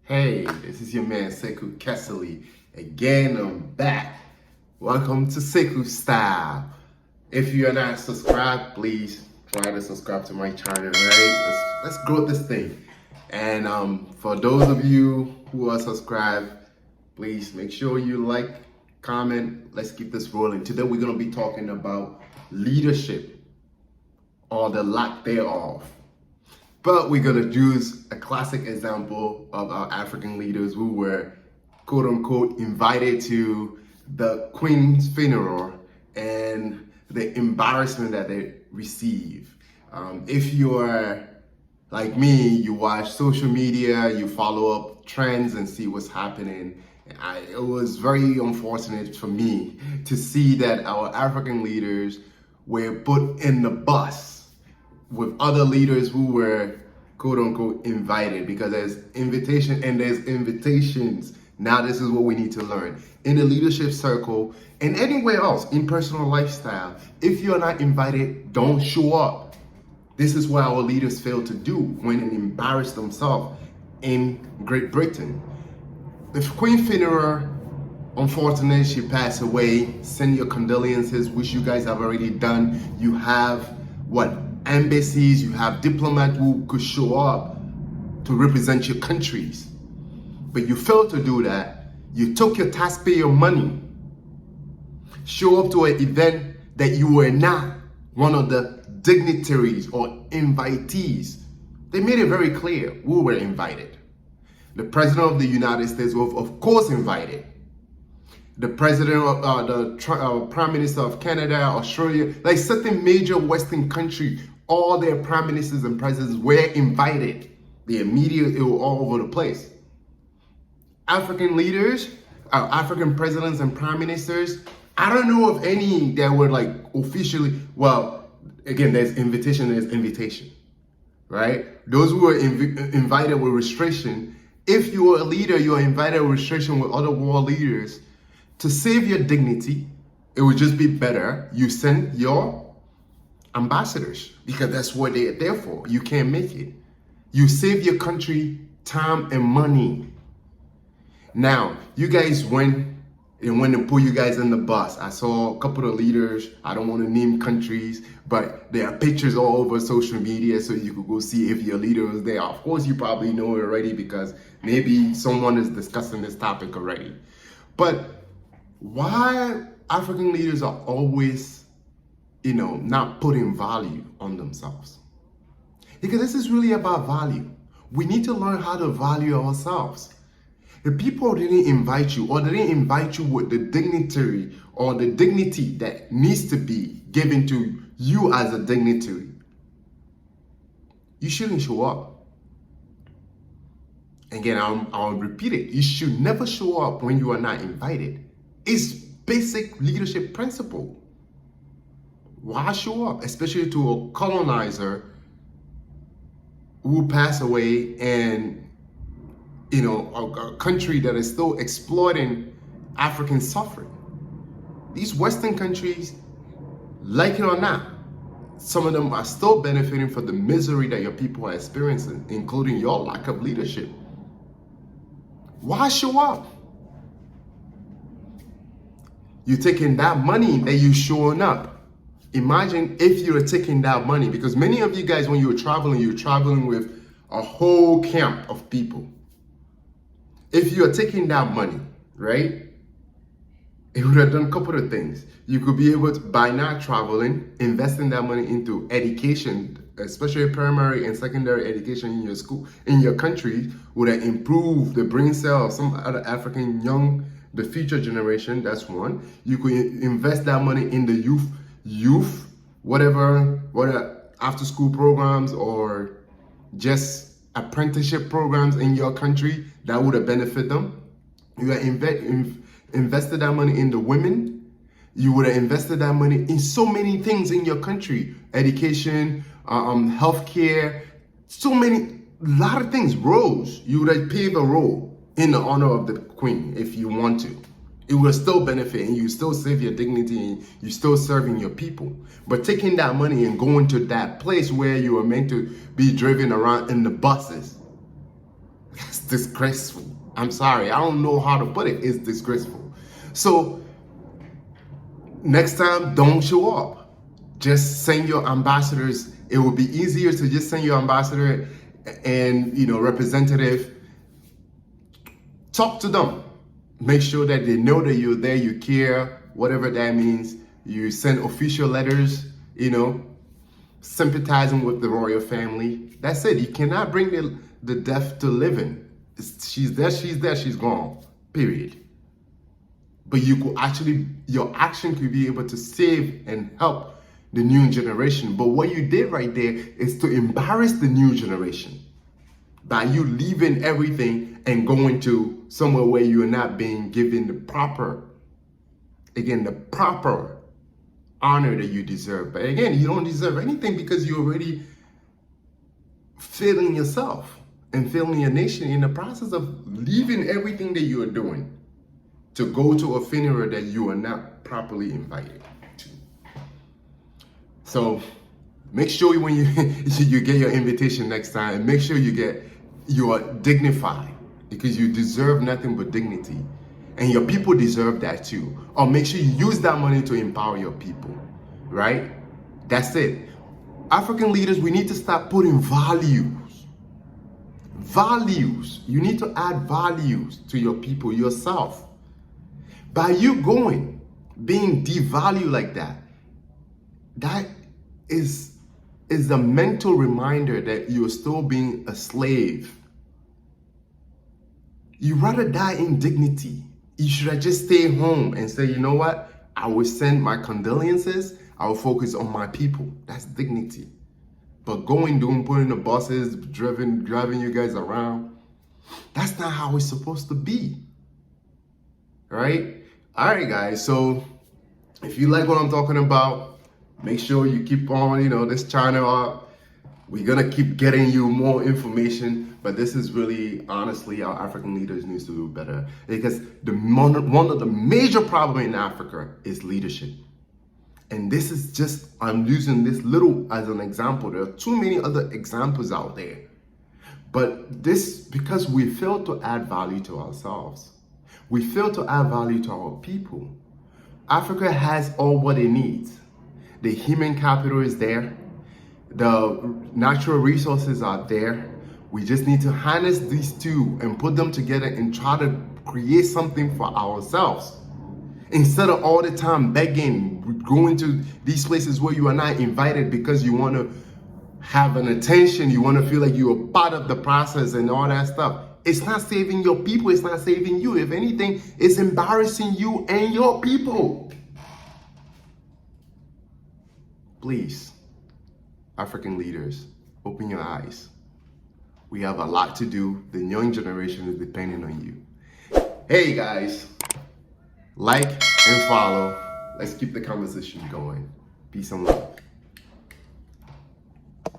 Hey, this is your man Sekou Kessley. Again, I'm back. Welcome to Sekou Style. If you are not subscribed, please try to subscribe to my channel, right? Let's grow this thing. And for those of you who are subscribed, please make sure you like, comment. Let's keep this rolling. Today we're gonna be talking about leadership or the lack thereof. But we're gonna use a classic example of our African leaders who were quote unquote invited to the Queen's funeral and the embarrassment that they receive. If you're like me, you watch social media, you follow up trends and see what's happening. It was very unfortunate for me to see that our African leaders were put in the bus with other leaders who were quote unquote invited, because there's invitation and there's invitations. Now this is what we need to learn. In the leadership circle and anywhere else in personal lifestyle, if you're not invited, don't show up. This is what our leaders fail to do when they embarrass themselves in Great Britain. The Queen funeral, unfortunately, she passed away. Send your condolences, which you guys have already done. You have embassies, you have diplomats who could show up to represent your countries. But you failed to do that. You took your taxpayer money, show up to an event that you were not one of the dignitaries or invitees. They made it very clear who were invited. The President of the United States was, of course, invited. The President of the Prime Minister of Canada, Australia, like certain major Western countries, all their prime ministers and presidents were invited. The media, it was all over the place. African leaders, African presidents and prime ministers, I don't know of any that were like officially, well, again, there's invitation, right? Those who were invited with restriction. If you are a leader, you are invited with restriction with other world leaders. To save your dignity, it would just be better you send your ambassadors, because that's what they are there for. You can't make it. You save your country time and money. Now, you guys went to put you guys in the bus. I saw a couple of leaders. I don't want to name countries, but there are pictures all over social media, so you could go see if your leader was there. Of course, you probably know it already because maybe someone is discussing this topic already. But why African leaders are always, not putting value on themselves? Because this is really about value. We need to learn how to value ourselves. If people didn't invite you, or they didn't invite you with the dignitary or the dignity that needs to be given to you as a dignitary, you shouldn't show up. Again, I'll repeat it. You should never show up when you are not invited. It's basic leadership principle. Why show up, especially to a colonizer who passed away, and a country that is still exploiting African suffering? These Western countries, like it or not, some of them are still benefiting from the misery that your people are experiencing, including your lack of leadership. Why show up? You're taking that money that you're showing up. Imagine if you're taking that money, because many of you guys, when you're traveling with a whole camp of people. If you're taking that money, right, it would have done a couple of things. You could be able to, by not traveling, investing that money into education, especially primary and secondary education in your school, in your country, would have improved the brain cell of some other African the future generation. That's one. You could invest that money in the youth, whatever after school programs or just apprenticeship programs in your country that would have benefited them. You have invested that money in the women. You would have invested that money in so many things in your country: education, healthcare, a lot of things. Roads. You would have paved a road in the honor of the Queen if you want to. It will still benefit, and you still save your dignity, and you still serving your people. But taking that money and going to that place where you are meant to be driven around in the buses, disgraceful. I'm sorry, I don't know how to put it. It's disgraceful. So next time, don't show up. Just send your ambassadors. It will be easier to just send your ambassador and representative. Talk to them. Make sure that they know that you're there, you care, whatever that means. You send official letters, sympathizing with the royal family. That's it. You cannot bring the deaf to living. She's there, she's gone. Period. But you could your action could be able to save and help the new generation. But what you did right there is to embarrass the new generation by you leaving everything and going to somewhere where you are not being given the proper honor that you deserve. But again, you don't deserve anything because you're already failing yourself and failing your nation in the process of leaving everything that you are doing to go to a funeral that you are not properly invited to. So make sure when you get your invitation next time, make sure you are dignified, because you deserve nothing but dignity. And your people deserve that too. Or make sure you use that money to empower your people, right? That's it. African leaders, we need to start putting values. Values. You need to add values to your people, yourself. By you being devalued like that, that is a mental reminder that you're still being a slave. You rather die in dignity. You should have just stayed home and say, you know what? I will send my condolences. I will focus on my people. That's dignity. But putting the buses, driving you guys around, that's not how it's supposed to be. Right? All right, guys. So if you like what I'm talking about, make sure you keep on, this channel up. We're going to keep getting you more information, but this is really, honestly, our African leaders need to do better, because one of the major problems in Africa is leadership. And this is just, I'm using this little as an example. There are too many other examples out there. But because we fail to add value to ourselves. We fail to add value to our people. Africa has all what it needs. The human capital is there. The natural resources are there. We just need to harness these two and put them together and try to create something for ourselves. Instead of all the time begging, going to these places where you are not invited because you want to have an attention, you want to feel like you are part of the process and all that stuff. It's not saving your people, it's not saving you. If anything, it's embarrassing you and your people. Please, African leaders, open your eyes. We have a lot to do. The young generation is depending on you. Hey guys, like and follow. Let's keep the conversation going. Peace and love.